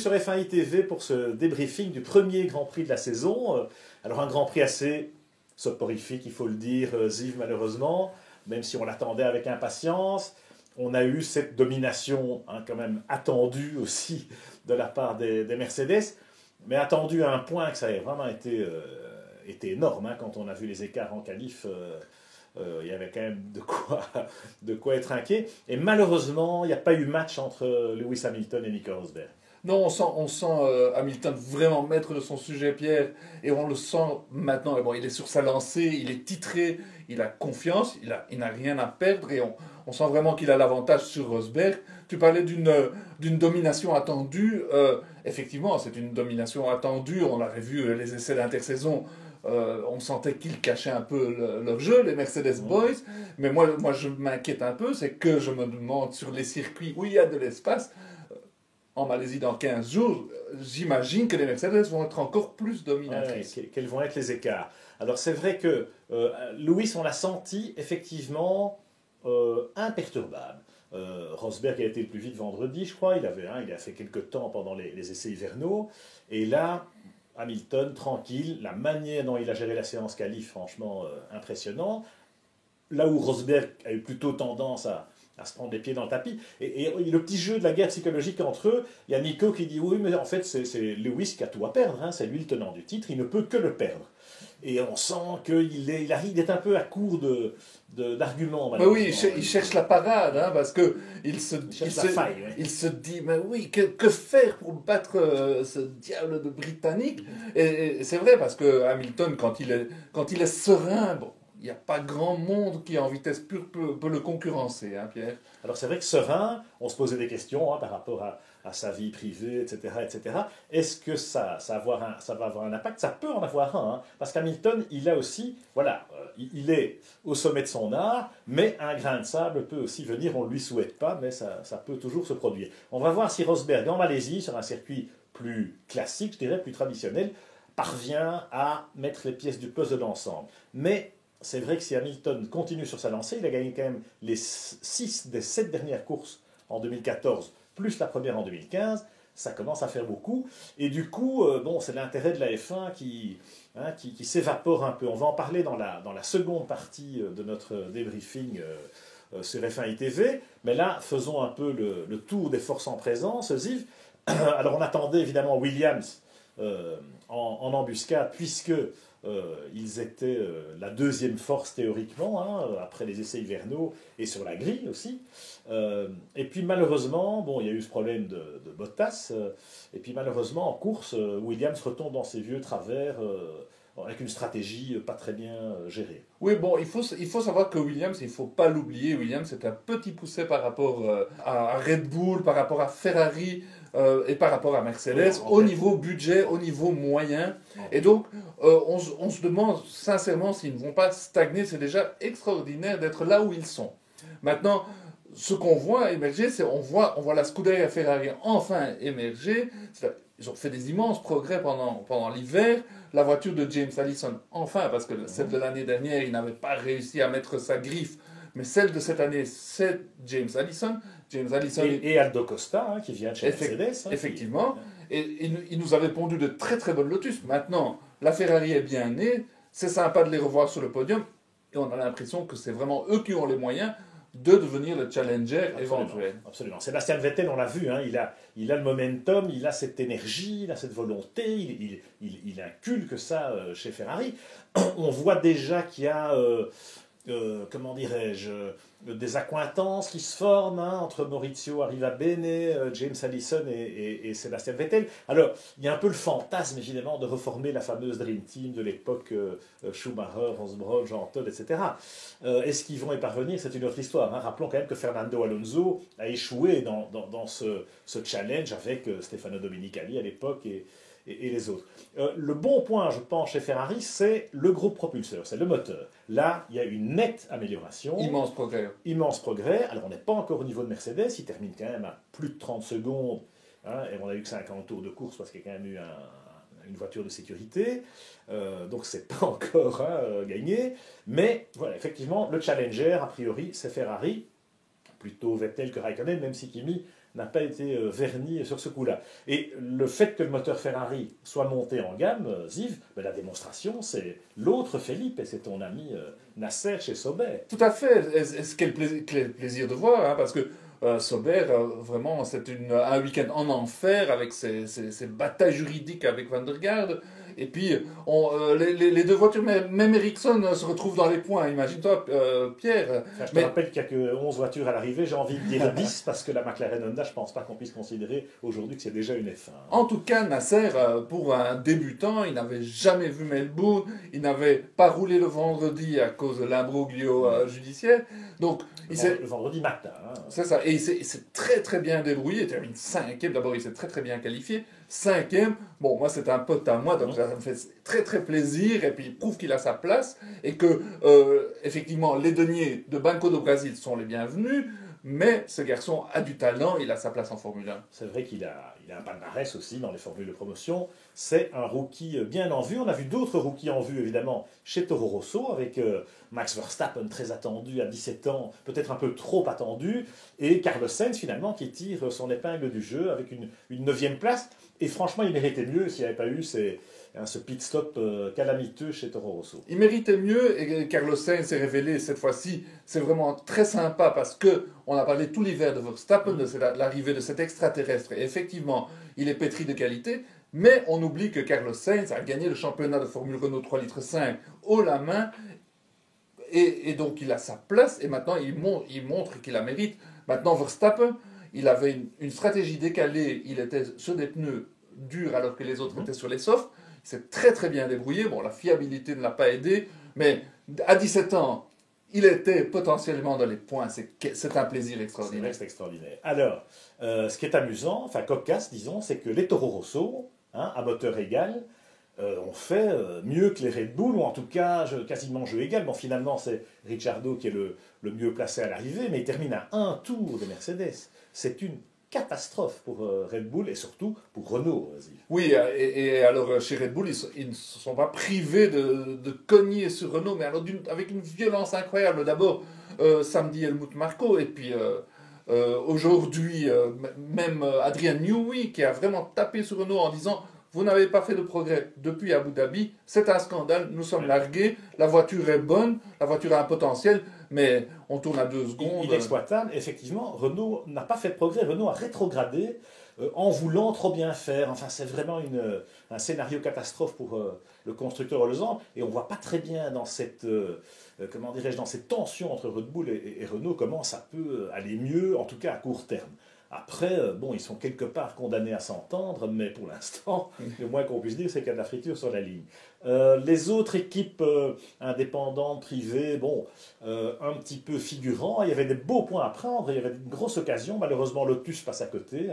sur F1 ITV pour ce débriefing du premier Grand Prix de la saison. Alors un Grand Prix assez soporifique, il faut le dire, Ziv, malheureusement, même si on l'attendait avec impatience. On a eu cette domination quand même attendue aussi de la part des Mercedes, mais attendue à un point que ça a vraiment été énorme. Quand on a vu les écarts en qualif, il y avait quand même de quoi être inquiet. Et malheureusement, il n'y a pas eu match entre Lewis Hamilton et Nico Rosberg. Non, on sent Hamilton vraiment maître de son sujet, Pierre, et on le sent maintenant. Bon, il est sur sa lancée, il est titré, il a confiance, il n'a rien à perdre, et on sent vraiment qu'il a l'avantage sur Rosberg. Tu parlais d'une domination attendue. Effectivement, c'est une domination attendue. On l'avait vu, les essais d'intersaison. On sentait qu'ils cachaient un peu leur jeu, les Mercedes Boys. Mais moi je m'inquiète un peu, c'est que je me demande sur les circuits où il y a de l'espace, en Malaisie dans 15 jours, j'imagine que les Mercedes vont être encore plus dominatrices. Quels vont être les écarts? Alors c'est vrai que Lewis, on l'a senti effectivement imperturbable. Rosberg a été le plus vite vendredi, je crois. Il a fait quelques temps pendant les essais hivernaux. Et là, Hamilton, tranquille. La manière dont il a géré la séance qualif, franchement impressionnant. Là où Rosberg a eu plutôt tendance à se prendre les pieds dans le tapis. Et le petit jeu de la guerre psychologique entre eux, il y a Nico qui dit oui, mais en fait, c'est Lewis qui a tout à perdre. C'est lui le tenant du titre, il ne peut que le perdre. Et on sent qu'il est un peu à court d'arguments. Mais oui, il cherche la parade, parce qu'il se dit, mais oui, que faire pour battre ce diable de Britannique? Et c'est vrai, parce que Hamilton, quand il est serein, bon, il n'y a pas grand monde qui en vitesse pure peut le concurrencer, Pierre. Alors c'est vrai que serein, on se posait des questions par rapport à sa vie privée, etc. etc. Est-ce que ça va avoir un impact? Ça peut en avoir un, parce qu'Hamilton, il a aussi, il est au sommet de son art, mais un grain de sable peut aussi venir, on ne lui souhaite pas, mais ça peut toujours se produire. On va voir si Rosberg, en Malaisie, sur un circuit plus classique, je dirais, plus traditionnel, parvient à mettre les pièces du puzzle ensemble. Mais c'est vrai que si Hamilton continue sur sa lancée, il a gagné quand même les 6 des 7 dernières courses en 2014, plus la première en 2015, ça commence à faire beaucoup. Et du coup, c'est l'intérêt de la F1 qui s'évapore un peu. On va en parler dans la seconde partie de notre débriefing sur F1 ITV. Mais là, faisons un peu le tour des forces en présence, Ziv. Alors on attendait évidemment Williams en embuscade, puisque ils étaient la deuxième force théoriquement, après les essais hivernaux et sur la grille aussi. Et puis malheureusement, il y a eu ce problème de Bottas, et puis malheureusement en course, Williams retombe dans ses vieux travers avec une stratégie pas très bien gérée. Oui, bon, il faut savoir que Williams, il ne faut pas l'oublier, Williams c'est un petit poussé par rapport à Red Bull, par rapport à Ferrari et par rapport à Mercedes, au niveau budget, au niveau moyen. Et donc, on se demande sincèrement s'ils ne vont pas stagner. C'est déjà extraordinaire d'être là où ils sont. Maintenant, ce qu'on voit émerger, c'est on voit la Scuderia Ferrari enfin émerger. Ils ont fait des immenses progrès pendant l'hiver. La voiture de James Allison, enfin, parce que celle de l'année dernière, il n'avait pas réussi à mettre sa griffe. Mais celle de cette année, c'est James Allison. Et Aldo Costa, qui vient de chez Mercedes. Effectivement. Et il nous avait pondu de très très bonnes Lotus. Maintenant, la Ferrari est bien née. C'est sympa de les revoir sur le podium. Et on a l'impression que c'est vraiment eux qui ont les moyens de devenir le challenger éventuel. Absolument. Sébastien Vettel, on l'a vu, il a le momentum, il a cette énergie, il a cette volonté, il inculque ça chez Ferrari. On voit déjà qu'il y a, comment dirais-je, des accointances qui se forment entre Maurizio Arrivabene, James Allison et Sébastien Vettel. Alors, il y a un peu le fantasme, évidemment, de reformer la fameuse Dream Team de l'époque Schumacher, Rosberg, Jean Todt, etc. Est-ce qu'ils vont y parvenir? C'est une autre histoire. Rappelons quand même que Fernando Alonso a échoué dans ce challenge avec Stefano Domenicali à l'époque et les autres. Le bon point, je pense, chez Ferrari, c'est le groupe propulseur, c'est le moteur. Là, il y a une nette amélioration. Immense progrès. Immense progrès. Alors, on n'est pas encore au niveau de Mercedes, il termine quand même à plus de 30 secondes, et on a eu que 50 tours de course parce qu'il y a quand même eu une voiture de sécurité. Donc, c'est pas encore gagné. Mais, voilà, effectivement, le challenger, a priori, c'est Ferrari. Plutôt Vettel que Raikkonen, même si Kimi n'a pas été verni sur ce coup-là. Et le fait que le moteur Ferrari soit monté en gamme, Ziv, ben, la démonstration, c'est l'autre Felipe, et c'est ton ami Nasser chez Sauber. Tout à fait. Et ce quel plaisir de voir, hein, parce que Sauber, vraiment, c'est un week-end en enfer avec ses batailles juridiques avec Van der Garde. Et puis, les deux voitures, même Ericsson se retrouvent dans les points. Imagine-toi, Pierre. Enfin, je te rappelle qu'il n'y a que 11 voitures à l'arrivée. J'ai envie de dire 10 parce que la McLaren Honda, je ne pense pas qu'on puisse considérer aujourd'hui que c'est déjà une F1. En tout cas, Nasser, pour un débutant, il n'avait jamais vu Melbourne. Il n'avait pas roulé le vendredi à cause de l'imbroglio judiciaire. Donc, le vendredi matin. Hein. C'est ça. Et il s'est très très bien débrouillé. Il termine 5e. D'abord, il s'est très très bien qualifié. 5e. Bon, moi, c'est un pote à moi, donc ça me fait très très plaisir. Et puis, il prouve qu'il a sa place. Et que, effectivement, les deniers de Banco do Brasil sont les bienvenus. Mais ce garçon a du talent, il a sa place en Formule 1. C'est vrai qu'il a un palmarès aussi dans les formules de promotion. C'est un rookie bien en vue. On a vu d'autres rookies en vue, évidemment, chez Toro Rosso, avec Max Verstappen, très attendu à 17 ans, peut-être un peu trop attendu, et Carlos Sainz, finalement, qui tire son épingle du jeu avec une 9e place. Et franchement, il méritait mieux s'il n'y avait pas eu ce pit stop calamiteux chez Toro Rosso. Il méritait mieux, et Carlos Sainz s'est révélé cette fois-ci. C'est vraiment très sympa parce que on a parlé tout l'hiver de Verstappen, de l'arrivée de cet extraterrestre. Et effectivement, il est pétri de qualité, mais on oublie que Carlos Sainz a gagné le championnat de Formule Renault 3 litres 5 haut la main, et donc il a sa place, et maintenant il montre qu'il la mérite. Maintenant, Verstappen, il avait une stratégie décalée, il était sur des pneus durs alors que les autres étaient sur les softs. Il s'est très très bien débrouillé. Bon, la fiabilité ne l'a pas aidé, mais à 17 ans, il était potentiellement dans les points. C'est un plaisir extraordinaire. C'est extraordinaire. Alors, ce qui est amusant, enfin cocasse, disons, c'est que les Toro Rosso, à moteur égal, ont fait mieux que les Red Bull, ou en tout cas quasiment jeu égal. Bon, finalement, c'est Ricciardo qui est le mieux placé à l'arrivée, mais il termine à un tour de Mercedes. C'est une catastrophe pour Red Bull et surtout pour Renault. Oui, et alors chez Red Bull, ils ne se sont pas privés de cogner sur Renault, mais alors avec une violence incroyable. D'abord, samedi, Helmut Marko, et puis aujourd'hui, même Adrian Newey, qui a vraiment tapé sur Renault en disant « Vous n'avez pas fait de progrès depuis Abu Dhabi, c'est un scandale, nous sommes largués, la voiture est bonne, la voiture a un potentiel, mais on tourne à 2 secondes. » Inexploitable, effectivement, Renault n'a pas fait de progrès, Renault a rétrogradé en voulant trop bien faire. Enfin, c'est vraiment un scénario catastrophe pour le constructeur hollandais, et on ne voit pas très bien dans cette, dans cette tension entre Red Bull et Renault comment ça peut aller mieux, en tout cas à court terme. Après, bon, ils sont quelque part condamnés à s'entendre, mais pour l'instant, le moins qu'on puisse dire, c'est qu'il y a de la friture sur la ligne. Les autres équipes indépendantes, privées, bon, un petit peu figurants, il y avait des beaux points à prendre, il y avait une grosse occasion, malheureusement Lotus passe à côté,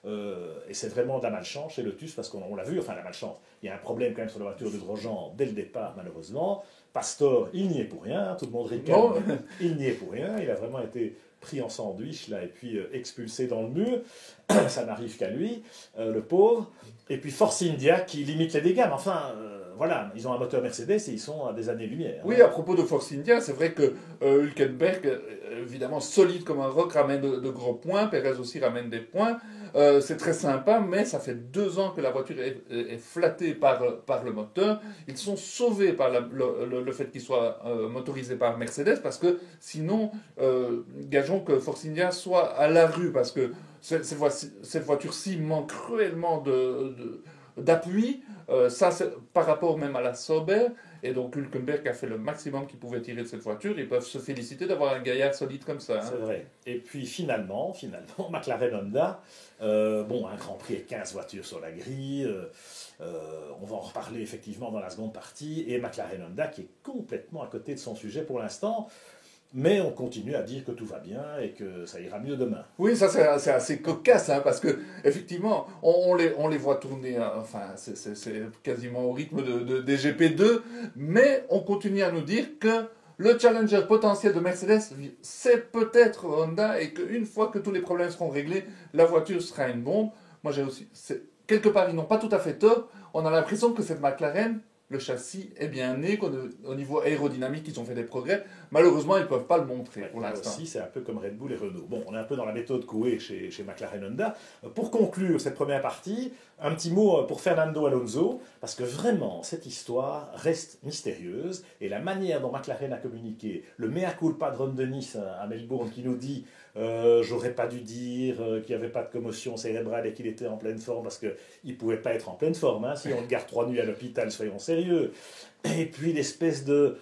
et c'est vraiment de la malchance chez Lotus, parce qu'on l'a vu, enfin la malchance, il y a un problème quand même sur la voiture de Grosjean dès le départ, malheureusement. Pastor, il n'y est pour rien, tout le monde ricane, il n'y est pour rien, il a vraiment été pris en sandwich là, et puis expulsé dans le mur. Ça n'arrive qu'à lui, le pauvre. Et puis Force India qui limite les dégâts. Mais enfin, voilà, ils ont un moteur Mercedes et ils sont à des années-lumière. Oui, à propos de Force India, c'est vrai que Hülkenberg, évidemment solide comme un roc, ramène de gros points. Perez aussi ramène des points. C'est très sympa, mais ça fait 2 ans que la voiture est flattée par le moteur. Ils sont sauvés par le fait qu'il soit motorisé par Mercedes, parce que sinon, gageons que Force India soit à la rue, parce que cette voiture-ci manque cruellement d'appui, ça par rapport même à la Sauber, et donc Hülkenberg a fait le maximum qu'il pouvait tirer de cette voiture. Ils peuvent se féliciter d'avoir un gaillard solide comme ça. C'est vrai. Et puis finalement, McLaren Honda, bon, un Grand Prix et 15 voitures sur la grille, on va en reparler effectivement dans la seconde partie, et McLaren Honda qui est complètement à côté de son sujet pour l'instant. Mais on continue à dire que tout va bien et que ça ira mieux demain. Oui, ça c'est assez cocasse, parce que effectivement, on les voit tourner, enfin c'est quasiment au rythme des GP2, mais on continue à nous dire que le challenger potentiel de Mercedes, c'est peut-être Honda, et qu'une fois que tous les problèmes seront réglés, la voiture sera une bombe. Moi j'ai aussi, quelque part ils n'ont pas tout à fait tort. On a l'impression que cette McLaren le châssis est bien né, qu'au niveau aérodynamique, ils ont fait des progrès. Malheureusement, ils ne peuvent pas le montrer pour Là l'instant. aussi, c'est un peu comme Red Bull et Renault. Bon, on est un peu dans la méthode Coué chez McLaren Honda. Pour conclure cette première partie, un petit mot pour Fernando Alonso, parce que vraiment, cette histoire reste mystérieuse, et la manière dont McLaren a communiqué, le mea culpa de Ron Dennis à Melbourne qui nous dit j'aurais pas dû dire qu'il n'y avait pas de commotion cérébrale et qu'il était en pleine forme, parce qu'il ne pouvait pas être en pleine forme, hein, si on le garde 3 nuits à l'hôpital, soyons sérieux. Et puis l'espèce d'épais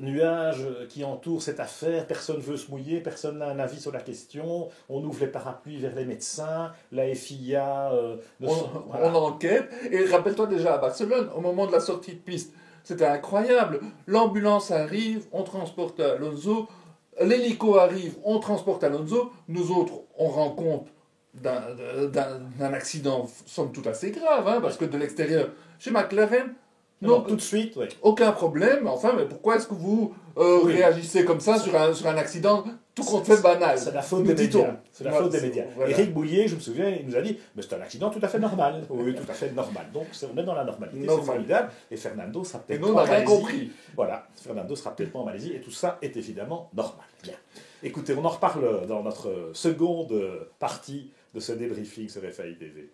nuages qui entourent cette affaire. Personne ne veut se mouiller, personne n'a un avis sur la question. On ouvre les parapluies vers les médecins, la FIA... on enquête. Et rappelle-toi déjà à Barcelone, au moment de la sortie de piste, c'était incroyable. L'ambulance arrive, on transporte Alonso. L'hélico arrive, on transporte Alonso. Nous autres, on rend compte d'un accident, somme toute assez grave, hein, parce que de l'extérieur, chez McLaren, non, tout de suite, oui. Aucun problème. Enfin, mais pourquoi est-ce que vous réagissez comme ça sur un accident tout compte fait banal? C'est la faute des médias. C'est la faute des médias. Voilà. Éric Boulier, je me souviens, il nous a dit mais c'est un accident tout à fait normal. Oui, tout à fait normal. Donc on est dans la normalité, c'est formidable. Et Fernando sera peut-être pas en Malaisie. Rien compris. Voilà, Fernando sera peut-être pas en Malaisie et tout ça est évidemment normal. Bien. Écoutez, on en reparle dans notre seconde partie de ce débriefing sur FAI TV.